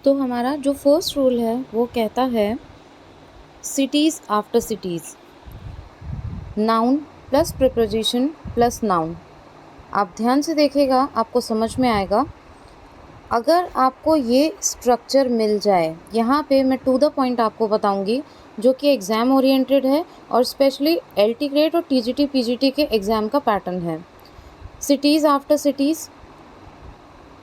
तो हमारा जो फर्स्ट रूल है वो कहता है cities after cities, noun plus preposition plus noun. आप ध्यान से देखिएगा, आपको समझ में आएगा। अगर आपको ये स्ट्रक्चर मिल जाए, यहाँ पे मैं टू द पॉइंट आपको बताऊंगी जो कि एग्ज़ाम ओरिएंटेड है और स्पेशली एलटी ग्रेड और टीजीटी पीजीटी के एग्ज़ाम का पैटर्न है। सिटीज़ आफ्टर सिटीज़,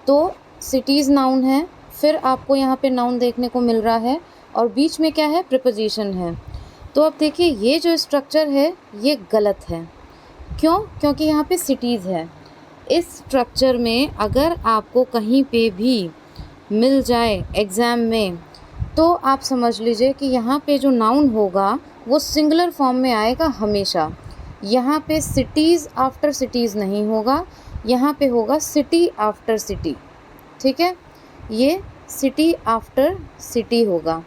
तो सिटीज़ नाउन है, फिर आपको यहाँ पे नाउन देखने को मिल रहा है और बीच में क्या है, प्रिपोजिशन है। तो अब देखिए ये जो स्ट्रक्चर है ये गलत है। क्यों? क्योंकि यहाँ पे सिटीज़ है। इस स्ट्रक्चर में अगर आपको कहीं पे भी मिल जाए एग्ज़ाम में, तो आप समझ लीजिए कि यहाँ पे जो नाउन होगा वो सिंगुलर फॉर्म में आएगा हमेशा। यहाँ पे सिटीज़ आफ्टर सिटीज़ नहीं होगा, यहाँ पे होगा सिटी आफ्टर सिटी। ठीक है, ये सिटी आफ्टर सिटी होगा।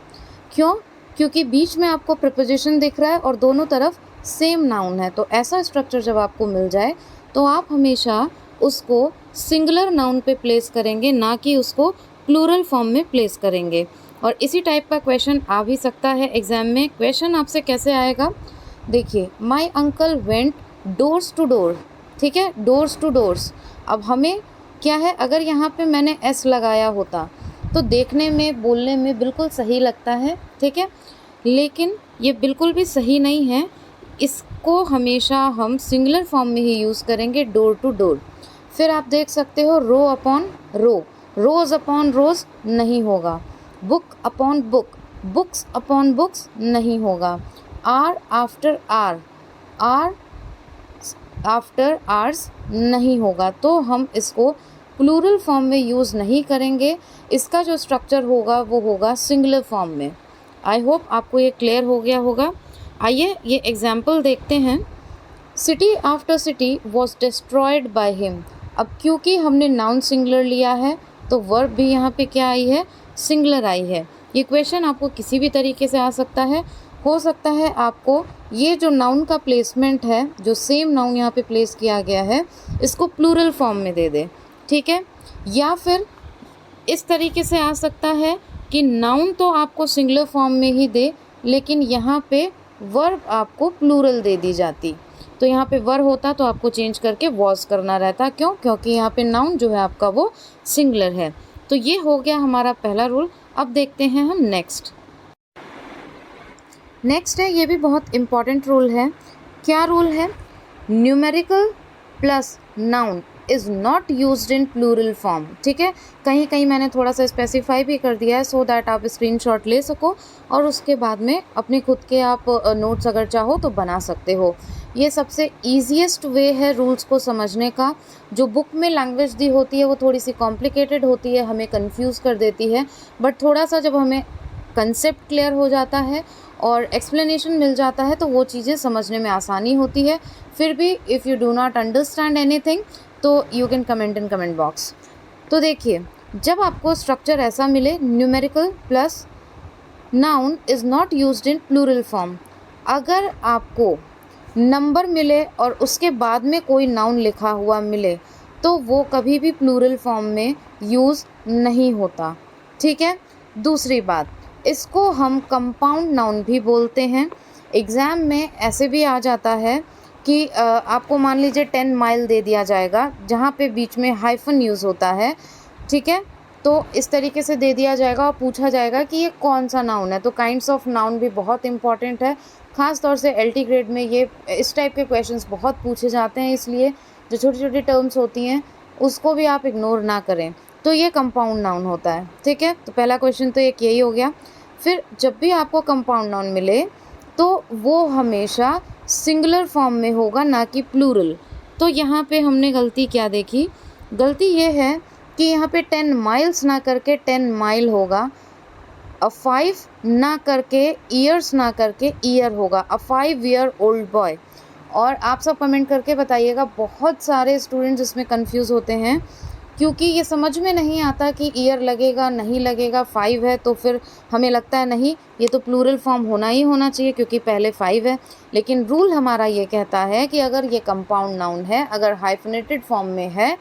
क्यों? क्योंकि बीच में आपको प्रिपोजिशन दिख रहा है और दोनों तरफ सेम नाउन है। तो ऐसा स्ट्रक्चर जब आपको मिल जाए तो आप हमेशा उसको सिंगुलर नाउन पे प्लेस करेंगे, ना कि उसको प्लूरल फॉर्म में प्लेस करेंगे। और इसी टाइप का क्वेश्चन आ भी सकता है एग्ज़ाम में। क्वेश्चन आपसे कैसे आएगा, देखिए, my uncle went doors to door. ठीक है, डोर्स टू डोर्स। अब हमें क्या है, अगर यहाँ पे मैंने एस लगाया होता तो देखने में बोलने में बिल्कुल सही लगता है। ठीक है, लेकिन ये बिल्कुल भी सही नहीं है। इसको हमेशा हम सिंगुलर फॉर्म में ही यूज़ करेंगे, डोर टू डोर। फिर आप देख सकते हो रो अपॉन रो, रोज़ अपॉन रोज़ नहीं होगा। Book upon book, books upon books नहीं होगा। Hour after hour, hour after hours नहीं होगा। तो हम इसको प्लूरल फॉर्म में यूज़ नहीं करेंगे। इसका जो स्ट्रक्चर होगा वो होगा सिंगुलर फॉर्म में। आई होप आपको ये क्लियर हो गया होगा। आइए ये एग्जाम्पल देखते हैं। City after city was destroyed by him. अब क्योंकि हमने नाउन सिंगुलर लिया है तो वर्ब भी यहाँ पे क्या आई है, सिंगुलर आई है। ये क्वेश्चन आपको किसी भी तरीके से आ सकता है। हो सकता है आपको ये जो नाउन का प्लेसमेंट है, जो सेम नाउन यहाँ पे प्लेस किया गया है, इसको प्लूरल फॉर्म में दे दे। ठीक है, या फिर इस तरीके से आ सकता है कि नाउन तो आपको सिंगुलर फॉर्म में ही दे, लेकिन यहाँ पे वर्ब आपको प्लूरल दे दी जाती। तो यहाँ पे वर होता तो आपको चेंज करके वॉज करना रहता। क्यों? क्योंकि यहाँ पे नाउन जो है आपका वो सिंगुलर है। तो ये हो गया हमारा पहला रूल। अब देखते हैं हम नेक्स्ट है, ये भी बहुत इम्पॉर्टेंट रूल है। क्या रूल है? Numerical plus noun is not used in plural form. ठीक है, कहीं कहीं मैंने थोड़ा सा स्पेसिफाई भी कर दिया है सो दैट आप स्क्रीनशॉट ले सको और उसके बाद में अपने खुद के आप नोट्स अगर चाहो तो बना सकते हो। ये सबसे ईजीएस्ट वे है रूल्स को समझने का। जो बुक में लैंग्वेज दी होती है वो थोड़ी सी कॉम्प्लिकेटेड होती है, हमें कंफ्यूज कर देती है। बट थोड़ा सा जब हमें कंसेप्ट क्लियर हो जाता है और एक्सप्लेनेशन मिल जाता है तो वो चीज़ें समझने में आसानी होती है। फिर भी if you do not understand anything तो you can comment in comment box. तो देखिए, जब आपको स्ट्रक्चर ऐसा मिले, numerical plus noun is not used in plural form, अगर आपको नंबर मिले और उसके बाद में कोई नाउन लिखा हुआ मिले तो वो कभी भी प्लूरल फॉर्म में यूज़ नहीं होता। ठीक है, दूसरी बात, इसको हम कंपाउंड नाउन भी बोलते हैं। एग्ज़ाम में ऐसे भी आ जाता है कि आपको मान लीजिए 10 माइल दे दिया जाएगा जहाँ पे बीच में हाइफन यूज़ होता है। ठीक है, तो इस तरीके से दे दिया जाएगा और पूछा जाएगा कि ये कौन सा नाउन है। तो काइंड्स ऑफ नाउन भी बहुत इंपॉर्टेंट है, ख़ास तौर से एलटी ग्रेड में ये इस टाइप के क्वेश्चंस बहुत पूछे जाते हैं। इसलिए जो छोटी छोटी टर्म्स होती हैं उसको भी आप इग्नोर ना करें। तो ये कंपाउंड नाउन होता है। ठीक है, तो पहला क्वेश्चन तो एक यही हो गया। फिर जब भी आपको कंपाउंड नाउन मिले तो वो हमेशा सिंगुलर फॉर्म में होगा, ना कि प्लूरल। तो यहाँ पे हमने गलती क्या देखी? गलती ये है कि यहाँ पे 10 माइल्स ना करके 10 माइल होगा, अ 5 ना करके ईयर्स ना करके ईयर होगा, अ 5 ईयर ओल्ड बॉय। और आप सब कमेंट करके बताइएगा, बहुत सारे स्टूडेंट्स इसमें कंफ्यूज होते हैं क्योंकि ये समझ में नहीं आता कि ईयर लगेगा नहीं लगेगा। 5 है तो फिर हमें लगता है नहीं ये तो प्लूरल फॉर्म होना ही होना चाहिए क्योंकि पहले 5 है। लेकिन रूल हमारा ये कहता है कि अगर ये कंपाउंड नाउन है, अगर हाइफनेटेड फॉर्म में है,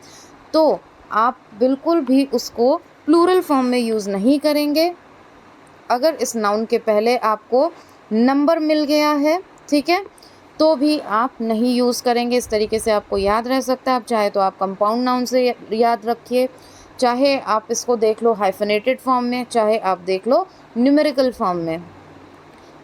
तो आप बिल्कुल भी उसको प्लूरल फॉर्म में यूज़ नहीं करेंगे। अगर इस नाउन के पहले आपको नंबर मिल गया है, ठीक है, तो भी आप नहीं यूज़ करेंगे। इस तरीके से आपको याद रह सकता है। आप चाहे तो आप कंपाउंड नाउन से याद रखिए, चाहे आप इसको देख लो हाइफनेटेड फॉर्म में, चाहे आप देख लो न्यूमेरिकल फॉर्म में,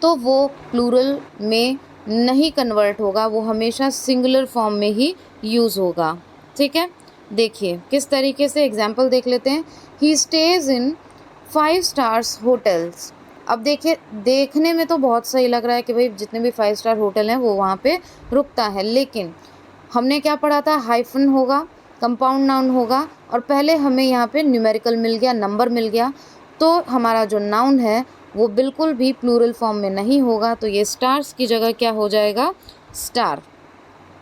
तो वो प्लूरल में नहीं कन्वर्ट होगा, वो हमेशा सिंगुलर फॉर्म में ही यूज़ होगा। ठीक है, देखिए किस तरीके से एग्जाम्पल देख लेते हैं। ही स्टेज इन 5 स्टार्स होटल्स। अब देखिए, देखने में तो बहुत सही लग रहा है कि भाई जितने भी 5 स्टार होटल हैं वो वहाँ पे रुकता है, लेकिन हमने क्या पढ़ा था, हाइफन होगा, कंपाउंड नाउन होगा, और पहले हमें यहाँ पे न्यूमेरिकल मिल गया, नंबर मिल गया, तो हमारा जो नाउन है वो बिल्कुल भी प्लूरल फॉर्म में नहीं होगा। तो ये स्टार्स की जगह क्या हो जाएगा, स्टार।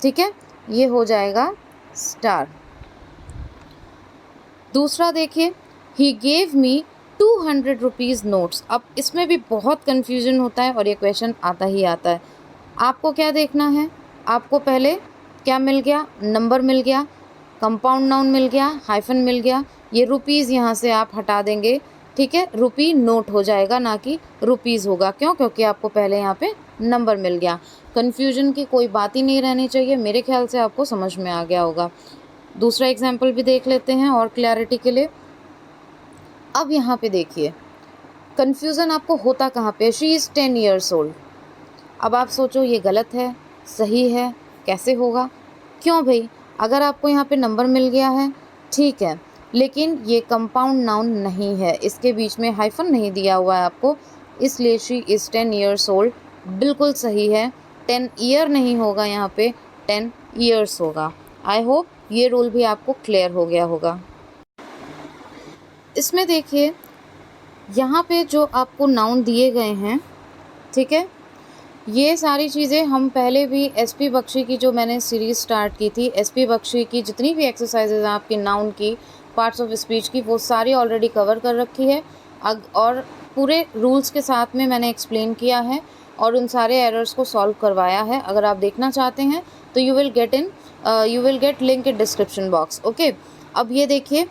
ठीक है, ये हो जाएगा स्टार। दूसरा देखिए, he gave me 200 rupees notes. अब इसमें भी बहुत कन्फ्यूजन होता है और ये क्वेश्चन आता ही आता है। आपको क्या देखना है, आपको पहले क्या मिल गया, नंबर मिल गया, कंपाउंड नाउन मिल गया, हाइफन मिल गया, ये रुपीज़ यहाँ से आप हटा देंगे। ठीक है, रुपी नोट हो जाएगा, ना कि रुपीज़ होगा। क्यों? क्योंकि आपको पहले यहाँ पे नंबर मिल गया। कन्फ्यूजन की कोई बात ही नहीं रहनी चाहिए। मेरे ख्याल से आपको समझ में आ गया होगा। दूसरा एग्जाम्पल भी देख लेते हैं और क्लैरिटी के लिए। अब यहाँ पे देखिए, कन्फ्यूज़न आपको होता कहाँ पे, शी इज़ 10 years old। अब आप सोचो ये गलत है, सही है, कैसे होगा? क्यों भाई? अगर आपको यहाँ पे नंबर मिल गया है, ठीक है, लेकिन ये कंपाउंड नाउन नहीं है, इसके बीच में हाइफन नहीं दिया हुआ है आपको, इसलिए शी इज़ 10 years old बिल्कुल सही है। 10 ईयर नहीं होगा, यहाँ पे 10 years होगा। आई होप ये रूल भी आपको क्लियर हो गया होगा। इसमें देखिए, यहाँ पे जो आपको नाउन दिए गए हैं, ठीक है, ये सारी चीज़ें हम पहले भी एसपी बख्शी की जो मैंने सीरीज़ स्टार्ट की थी, एसपी बख्शी की जितनी भी एक्सरसाइजेज हैं आपकी नाउन की, पार्ट्स ऑफ स्पीच की, वो सारी ऑलरेडी कवर कर रखी है। और पूरे रूल्स के साथ में मैंने एक्सप्लेन किया है और उन सारे एरर्स को सॉल्व करवाया है। अगर आप देखना चाहते हैं तो you will get link in description box. Okay, अब ये देखिए,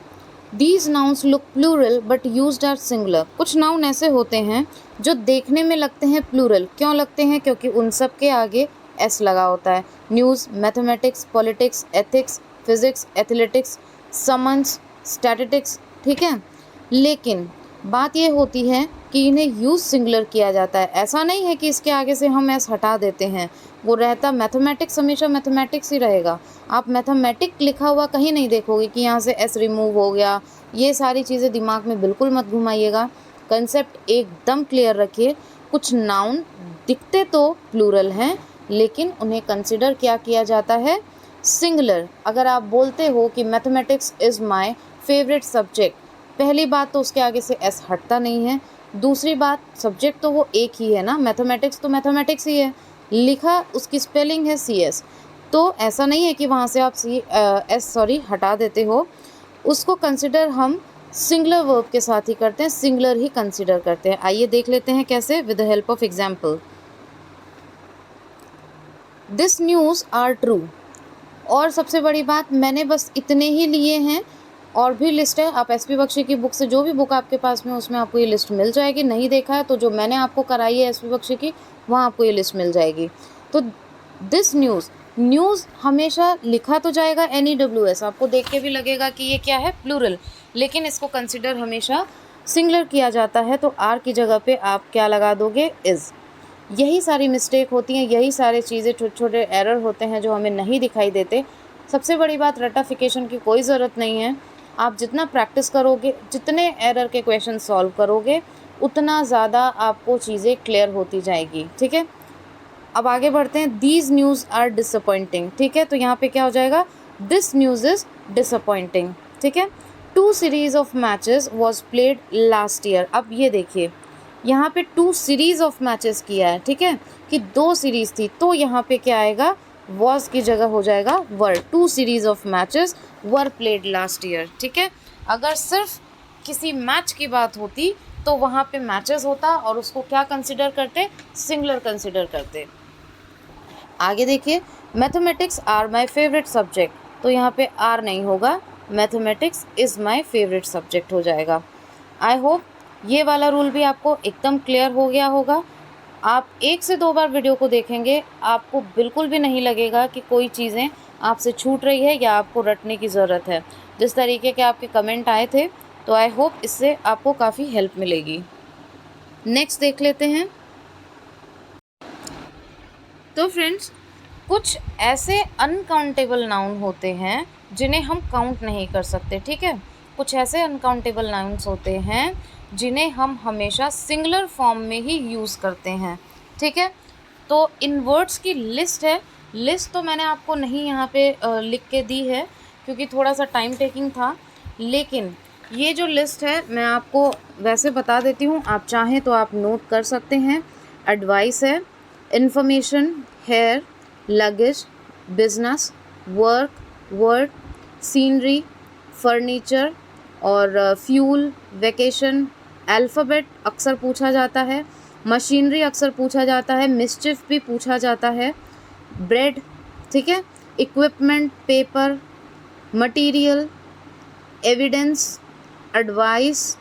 These nouns look plural but used as singular। कुछ नाउन ऐसे होते हैं जो देखने में लगते हैं प्लूरल। क्यों लगते हैं? क्योंकि उन सब के आगे एस लगा होता है। News, mathematics, politics, ethics, physics, athletics, summons, statistics, ठीक है। लेकिन बात ये होती है कि इन्हें यूज़ सिंगुलर किया जाता है। ऐसा नहीं है कि इसके आगे से हम एस हटा देते हैं, वो रहता मैथमेटिक्स, हमेशा मैथमेटिक्स ही रहेगा। आप मैथमेटिक लिखा हुआ कहीं नहीं देखोगे कि यहाँ से एस रिमूव हो गया। ये सारी चीज़ें दिमाग में बिल्कुल मत घुमाइएगा। कंसेप्ट एकदम क्लियर रखिए। कुछ नाउन दिखते तो प्लूरल हैं, लेकिन उन्हें कंसिडर क्या किया जाता है, सिंगुलर। अगर आप बोलते हो कि mathematics is my favourite subject, पहली बात तो उसके आगे से एस हटता नहीं है। दूसरी बात, सब्जेक्ट तो वो एक ही है ना, मैथमेटिक्स तो मैथमेटिक्स ही है, लिखा उसकी स्पेलिंग है CS। तो ऐसा नहीं है कि वहाँ से आप एस हटा देते हो। उसको कंसिडर हम सिंगुलर वर्ब के साथ ही करते हैं, सिंगुलर ही कंसिडर करते हैं। आइए देख लेते हैं कैसे, with the help of example. This news are true. और सबसे बड़ी बात, मैंने बस इतने ही लिए हैं, और भी लिस्ट है। आप एसपी बख्शी की बुक से, जो भी बुक आपके पास में, उसमें आपको ये लिस्ट मिल जाएगी। नहीं देखा है तो जो मैंने आपको कराई है एसपी बख्शी की, वहाँ आपको ये लिस्ट मिल जाएगी। तो दिस न्यूज़ हमेशा लिखा तो जाएगा NEWS, आपको देख के भी लगेगा कि ये क्या है, प्लूरल, लेकिन इसको कंसिडर हमेशा सिंगुलर किया जाता है। तो आर की जगह पे आप क्या लगा दोगे, इज़। यही सारी मिस्टेक होती हैं, यही सारे चीज़ें, छोटे छोटे एरर होते हैं जो हमें नहीं दिखाई देते। सबसे बड़ी बात, रटाफिकेशन की कोई ज़रूरत नहीं है। आप जितना प्रैक्टिस करोगे, जितने एरर के क्वेश्चन सॉल्व करोगे, उतना ज़्यादा आपको चीज़ें क्लियर होती जाएगी। ठीक है, अब आगे बढ़ते हैं। These news are disappointing. ठीक है, तो यहाँ पे क्या हो जाएगा, दिस न्यूज़ इज़ डिसअपॉइंटिंग। ठीक है, 2 series of matches was played last year. अब ये देखिए, यहाँ पे 2 सीरीज़ ऑफ मैचेस किया है, ठीक है, कि 2 सीरीज़ थी, तो यहाँ पे क्या आएगा, वॉज की जगह हो जाएगा वर। 2 series of matches were played last year. ठीक है, अगर सिर्फ किसी मैच की बात होती तो वहाँ पे मैचेस होता और उसको क्या कंसिडर करते, सिंगुलर कंसिडर करते। आगे देखिए, mathematics are my favourite subject, तो यहाँ पे आर नहीं होगा, mathematics is my favourite subject हो जाएगा। आई होप ये वाला रूल भी आपको एकदम क्लियर हो गया होगा। आप 1 से 2 बार वीडियो को देखेंगे, आपको बिल्कुल भी नहीं लगेगा कि कोई चीज़ें आपसे छूट रही है या आपको रटने की ज़रूरत है। जिस तरीके के आपके कमेंट आए थे, तो आई होप इससे आपको काफ़ी हेल्प मिलेगी। नेक्स्ट देख लेते हैं। तो फ्रेंड्स, कुछ ऐसे अनकाउंटेबल नाउन होते हैं जिन्हें हम काउंट नहीं कर सकते, ठीक है। कुछ ऐसे अनकाउंटेबल नाउन्स होते हैं जिन्हें हम हमेशा सिंगुलर फॉर्म में ही यूज़ करते हैं, ठीक है। तो इन वर्ड्स की लिस्ट है। लिस्ट तो मैंने आपको नहीं यहाँ पे लिख के दी है क्योंकि थोड़ा सा टाइम टेकिंग था, लेकिन ये जो लिस्ट है मैं आपको वैसे बता देती हूँ, आप चाहें तो आप नोट कर सकते हैं। एडवाइस है, information, hair, luggage, business, work, word, scenery, furniture और फ्यूल, वेकेशन। अल्फ़ाबेट अक्सर पूछा जाता है, मशीनरी अक्सर पूछा जाता है, मिस्चिफ भी पूछा जाता है, ब्रेड, ठीक है, equipment, paper, material, evidence, advice.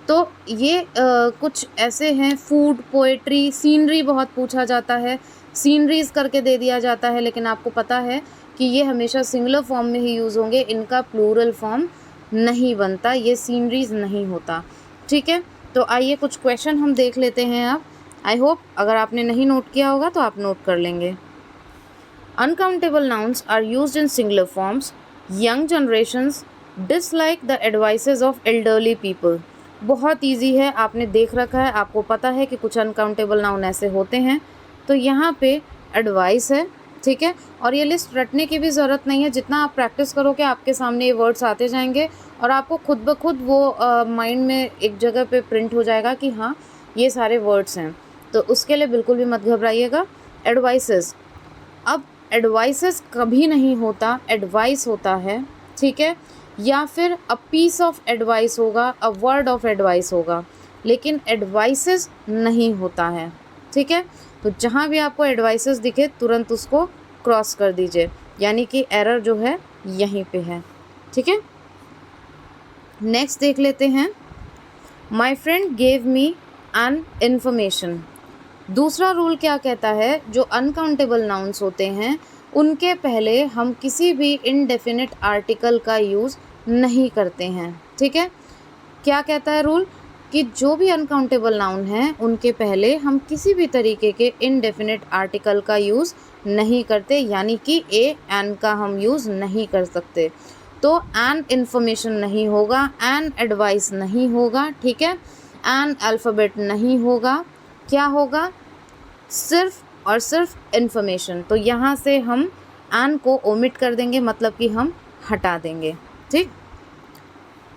तो ये कुछ ऐसे हैं। फूड, पोएट्री, सीनरी बहुत पूछा जाता है, सीनरीज करके दे दिया जाता है, लेकिन आपको पता है कि ये हमेशा सिंगुलर फॉर्म में ही यूज़ होंगे, इनका प्लूरल फॉर्म नहीं बनता, ये सीनरीज नहीं होता, ठीक है। तो आइए कुछ क्वेश्चन हम देख लेते हैं अब। आई होप अगर आपने नहीं नोट किया होगा तो आप नोट कर लेंगे। Uncountable nouns are used in singular forms. Young generations dislike the advices of elderly people. बहुत ईजी है, आपने देख रखा है, आपको पता है कि कुछ अनकाउंटेबल नाउन ऐसे होते हैं। तो यहाँ पे एडवाइस है, ठीक है। और ये लिस्ट रटने की भी ज़रूरत नहीं है, जितना आप प्रैक्टिस करोगे आपके सामने ये वर्ड्स आते जाएंगे और आपको खुद ब खुद वो माइंड में एक जगह पे प्रिंट हो जाएगा कि हाँ ये सारे वर्ड्स हैं। तो उसके लिए बिल्कुल भी मत घबराइएगा। एडवाइसेस, अब एडवाइसेस कभी नहीं होता, एडवाइस होता है, ठीक है, या फिर अ पीस ऑफ एडवाइस होगा, अ वर्ड ऑफ एडवाइस होगा, लेकिन एडवाइसेस नहीं होता है, ठीक है। तो जहाँ भी आपको एडवाइसेस दिखे तुरंत उसको क्रॉस कर दीजिए, यानी कि एरर जो है यहीं पे है, ठीक है। नेक्स्ट देख लेते हैं। My friend gave me an information. दूसरा रूल क्या कहता है, जो अनकाउंटेबल नाउन्स होते हैं उनके पहले हम किसी भी इनडेफिनिट आर्टिकल का यूज़ नहीं करते हैं, ठीक है। क्या कहता है रूल कि जो भी अनकाउंटेबल नाउन हैं उनके पहले हम किसी भी तरीके के इनडेफिनिट आर्टिकल का यूज़ नहीं करते, यानी कि एन का हम यूज़ नहीं कर सकते। तो एन इन्फॉर्मेशन नहीं होगा, एन एडवाइस नहीं होगा, ठीक है, एन अल्फ़ाबेट नहीं होगा, क्या होगा, सिर्फ और सिर्फ इन्फॉर्मेशन। तो यहाँ से हम एन को ओमिट कर देंगे, मतलब कि हम हटा देंगे, ठीक।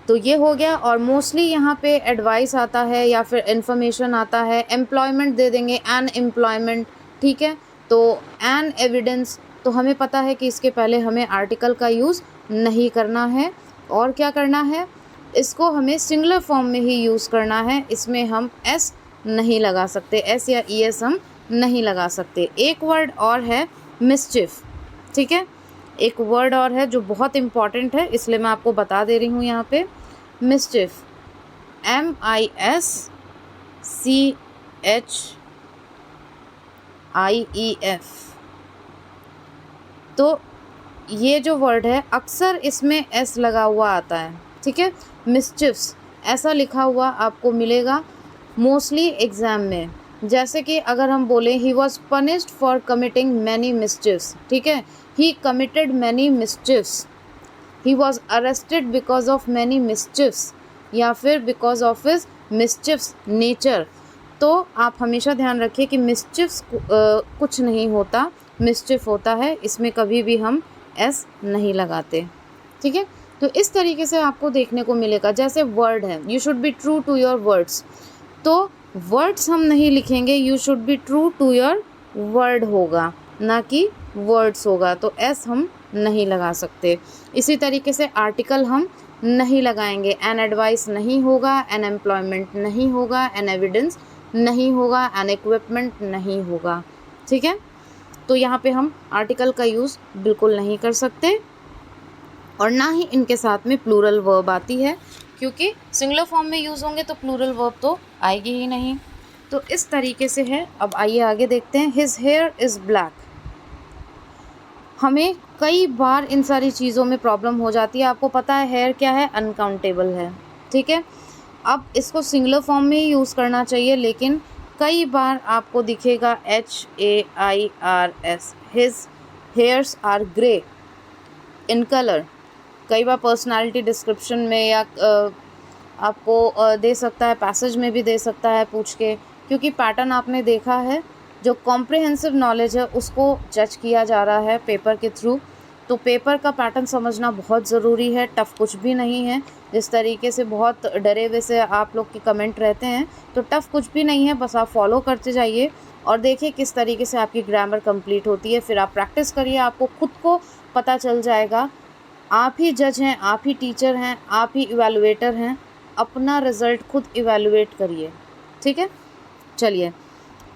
तो ये हो गया। और मोस्टली यहाँ पे एडवाइस आता है या फिर इन्फॉर्मेशन आता है, एम्प्लॉयमेंट दे देंगे, एन एम्प्लॉयमेंट, ठीक है। तो एन एविडेंस, तो हमें पता है कि इसके पहले हमें आर्टिकल का यूज़ नहीं करना है। और क्या करना है, इसको हमें सिंगुलर फॉर्म में ही यूज़ करना है, इसमें हम एस नहीं लगा सकते, एस या ई एस हम नहीं लगा सकते। एक वर्ड और है मिस्चिफ, ठीक है, एक वर्ड और है जो बहुत इम्पॉर्टेंट है, इसलिए मैं आपको बता दे रही हूँ यहाँ पे। Mischief, MISCHIEF। तो ये जो वर्ड है अक्सर इसमें एस लगा हुआ आता है, ठीक है। मिस्चिफ्स ऐसा लिखा हुआ आपको मिलेगा मोस्टली एग्ज़ाम में। जैसे कि अगर हम बोलें he was punished for committing many mischiefs, ठीक है, he committed many mischiefs, he was arrested because of many mischiefs, या फिर because of his mischiefs nature. तो आप हमेशा ध्यान रखिए कि मिस्चिफ्स कुछ नहीं होता, मिस्चिफ होता है, इसमें कभी भी हम एस नहीं लगाते, ठीक है। तो इस तरीके से आपको देखने को मिलेगा। जैसे वर्ड है, you should be true to your words, तो वर्ड्स हम नहीं लिखेंगे, you should be true to your word होगा, ना कि वर्ड्स होगा, तो एस हम नहीं लगा सकते। इसी तरीके से आर्टिकल हम नहीं लगाएंगे, एन एडवाइस नहीं होगा, एन एम्प्लॉयमेंट नहीं होगा, एन एविडेंस नहीं होगा, एन इक्विपमेंट नहीं होगा, ठीक है। तो यहाँ पे हम आर्टिकल का यूज़ बिल्कुल नहीं कर सकते। और ना ही इनके साथ में प्लूरल वर्ब आती है, क्योंकि सिंगुलर फॉर्म में यूज़ होंगे तो प्लूरल वर्ब तो आएगी ही नहीं। तो इस तरीके से है। अब आइए आगे देखते हैं। His here is black. हमें कई बार इन सारी चीज़ों में प्रॉब्लम हो जाती है। आपको पता है हेयर क्या है, अनकाउंटेबल है, ठीक है। अब इसको सिंगुलर फॉर्म में ही यूज़ करना चाहिए, लेकिन कई बार आपको दिखेगा HAIRS, his hairs are grey in colour. कई बार पर्सनालिटी डिस्क्रिप्शन में या आपको दे सकता है, पैसेज में भी दे सकता है पूछ के, क्योंकि पैटर्न आपने देखा है। जो कॉम्प्रिहेंसिव नॉलेज है उसको जज किया जा रहा है पेपर के थ्रू। तो पेपर का पैटर्न समझना बहुत ज़रूरी है, टफ़ कुछ भी नहीं है। जिस तरीके से बहुत डरे हुए से आप लोग के कमेंट रहते हैं, तो टफ़ कुछ भी नहीं है, बस आप फॉलो करते जाइए और देखिए किस तरीके से आपकी ग्रामर कंप्लीट होती है। फिर आप प्रैक्टिस करिए, आपको खुद को पता चल जाएगा। आप ही जज हैं, आप ही टीचर हैं, आप ही इवैल्यूएटर हैं। अपना रिज़ल्ट खुद इवैल्यूएट करिए, ठीक है। चलिए,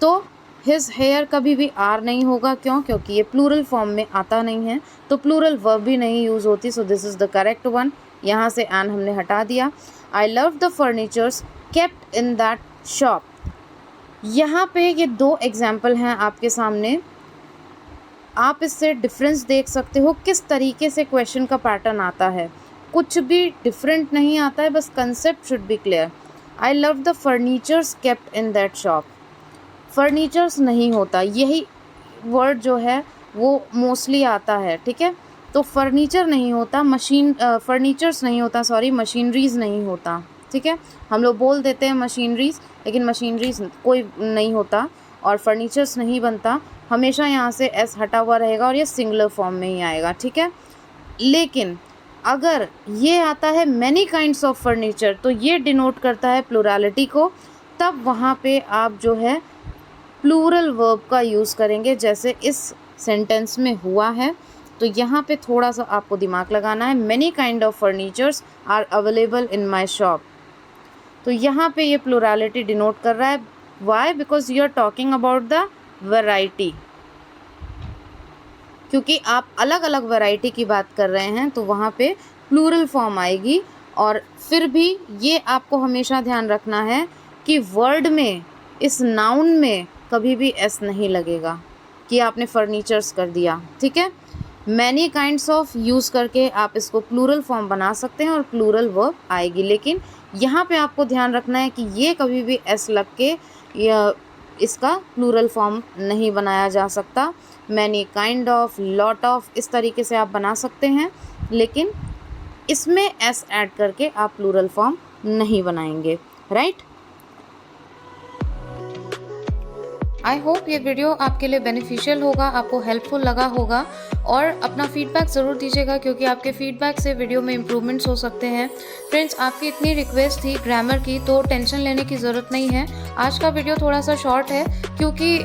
तो हिज हेयर कभी भी आर नहीं होगा, क्यों? क्योंकि ये प्लूरल फॉर्म में आता नहीं है, तो प्लूरल वर्ब भी नहीं यूज़ होती। So this is the correct one. यहाँ से एन हमने हटा दिया। I love the furnitures kept in that shop. यहाँ पे ये दो एग्जाम्पल हैं आपके सामने। आप इससे डिफरेंस देख सकते हो किस तरीके से क्वेश्चन का पैटर्न आता है। कुछ भी डिफरेंट नहीं आता है, बस concept should be clear. I love the furnitures kept in that shop. Furnitures नहीं होता, यही वर्ड जो है वो मोस्टली आता है, ठीक है। तो फर्नीचर नहीं होता, फर्नीचर्स नहीं होता, सॉरी, मशीनरीज़ नहीं होता, ठीक है। हम लोग बोल देते हैं मशीनरीज़, लेकिन मशीनरीज़ कोई नहीं होता और फर्नीचर्स नहीं बनता। हमेशा यहाँ से एस हटा हुआ रहेगा और ये सिंगुलर फॉर्म में ही आएगा, ठीक है। लेकिन अगर ये आता है मैनी काइंड्स ऑफ फर्नीचर, तो ये डिनोट करता है प्लुरैलिटी को। तब वहाँ पे आप जो है प्लूरल वर्ब का यूज़ करेंगे, जैसे इस सेंटेंस में हुआ है। तो यहाँ पे थोड़ा सा आपको दिमाग लगाना है। Many kind of furnitures are available in my shop. तो यहाँ पे ये प्लुरैलिटी डिनोट कर रहा है। Why? Because you are talking about the variety, क्योंकि आप अलग अलग वैरायटी की बात कर रहे हैं, तो वहाँ पे प्लूरल फॉर्म आएगी। और फिर भी ये आपको हमेशा ध्यान रखना है कि वर्ड में, इस नाउन में कभी भी एस नहीं लगेगा कि आपने फर्नीचर्स कर दिया, ठीक है। मैनी काइंड्स ऑफ यूज़ करके आप इसको प्लूरल फॉर्म बना सकते हैं और प्लूरल वर्ब आएगी। लेकिन यहाँ पे आपको ध्यान रखना है कि ये कभी भी एस लग के इसका प्लूरल फॉर्म नहीं बनाया जा सकता। Many kind of, lot of, इस तरीके से आप बना सकते हैं, लेकिन इसमें एस ऐड करके आप प्लूरल फॉर्म नहीं बनाएंगे, राइट। आई होप ये वीडियो आपके लिए बेनिफिशियल होगा, आपको हेल्पफुल लगा होगा। और अपना फीडबैक ज़रूर दीजिएगा, क्योंकि आपके फीडबैक से वीडियो में इम्प्रूवमेंट्स हो सकते हैं। फ्रेंड्स, आपकी इतनी रिक्वेस्ट थी ग्रामर की, तो टेंशन लेने की ज़रूरत नहीं है। आज का वीडियो थोड़ा सा शॉर्ट है, क्योंकि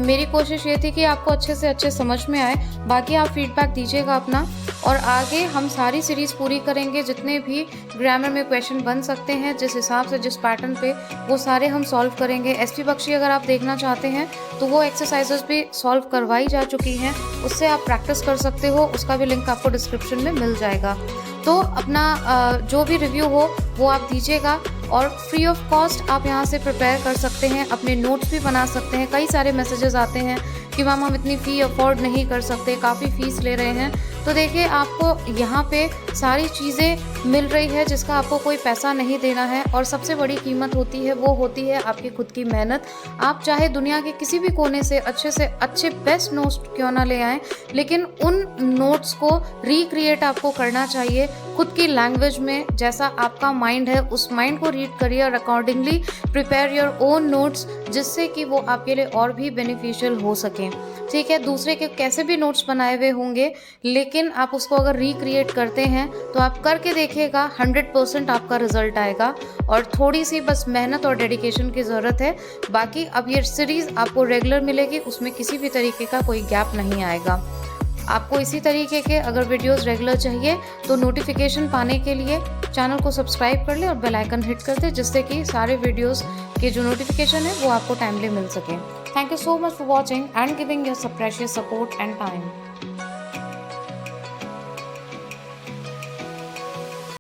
मेरी कोशिश ये थी कि आपको अच्छे से अच्छे समझ में आए। बाकी आप फीडबैक दीजिएगा अपना, और आगे हम सारी सीरीज़ पूरी करेंगे। जितने भी ग्रामर में क्वेश्चन बन सकते हैं, जिस हिसाब से, जिस पैटर्न पे, वो सारे हम सॉल्व करेंगे। SP बख्शी अगर आप देखना चाहते हैं तो वो एक्सरसाइजेस भी सॉल्व करवाई जा चुकी हैं, उससे आप प्रैक्टिस कर सकते हो। उसका भी लिंक आपको डिस्क्रिप्शन में मिल जाएगा। तो अपना जो भी रिव्यू हो वो आप दीजिएगा, और फ्री ऑफ कॉस्ट आप यहाँ से प्रिपेयर कर सकते हैं, अपने नोट्स भी बना सकते हैं। कई सारे मैसेजेस आते हैं कि मैम हम इतनी फ़ी अफोर्ड नहीं कर सकते, काफ़ी फ़ीस ले रहे हैं। तो देखिए, आपको यहाँ पे सारी चीज़ें मिल रही है जिसका आपको कोई पैसा नहीं देना है, और सबसे बड़ी कीमत होती है वो होती है आपकी खुद की मेहनत। आप चाहे दुनिया के किसी भी कोने से अच्छे बेस्ट नोट्स क्यों ना ले आएँ, लेकिन उन नोट्स को रिक्रिएट आपको करना चाहिए खुद की लैंग्वेज में। जैसा आपका माइंड है, उस माइंड को रीड करिए और accordingly prepare your own notes, जिससे कि वो आपके लिए और भी बेनिफिशियल हो सकें, ठीक है। दूसरे के कैसे भी नोट्स बनाए हुए होंगे, लेकिन आप उसको अगर रिक्रिएट करते हैं तो आप करके देखिएगा, 100% आपका रिजल्ट आएगा। और थोड़ी सी बस मेहनत और डेडिकेशन की ज़रूरत है। बाकी अब ये सीरीज़ आपको रेगुलर मिलेगी, उसमें किसी भी तरीके का कोई गैप नहीं आएगा। आपको इसी तरीके के अगर वीडियोस रेगुलर चाहिए तो नोटिफिकेशन पाने के लिए चैनल को सब्सक्राइब कर ले और बेल आइकन हिट कर दे, जिससे कि सारे वीडियोस के जो नोटिफिकेशन है वो आपको टाइमली मिल सके। Thank you so much for watching and giving your precious support and time.